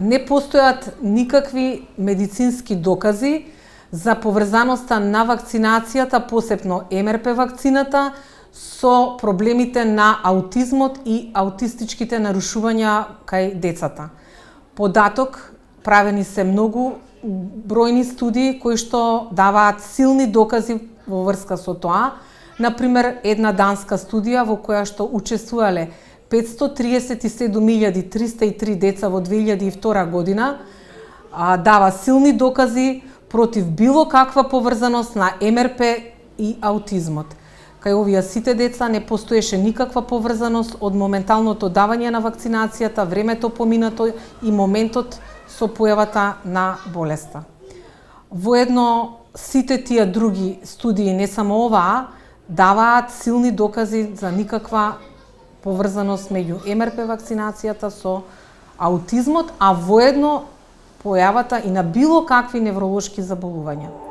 не постојат никакви медицински докази за поврзаноста на вакцинацијата, посебно МРП вакцината, со проблемите на аутизмот и аутистичките нарушувања кај децата. Податок, правени се многу бројни студии кои што даваат силни докази во врска со тоа. Например, една данска студија во која што учествувале 537.303 деца во 2002 година дава силни докази против било каква поврзаност на МРП и аутизмот. Кај овие сите деца не постоеше никаква поврзаност од моменталното давање на вакцинацијата, времето поминато и моментот со појавата на болеста. Воедно, сите тие други студии, не само оваа, даваат силни докази за никаква поврзаност меѓу МРП вакцинацијата со аутизмот, а воедно појавата и на било какви невролошки заболувања.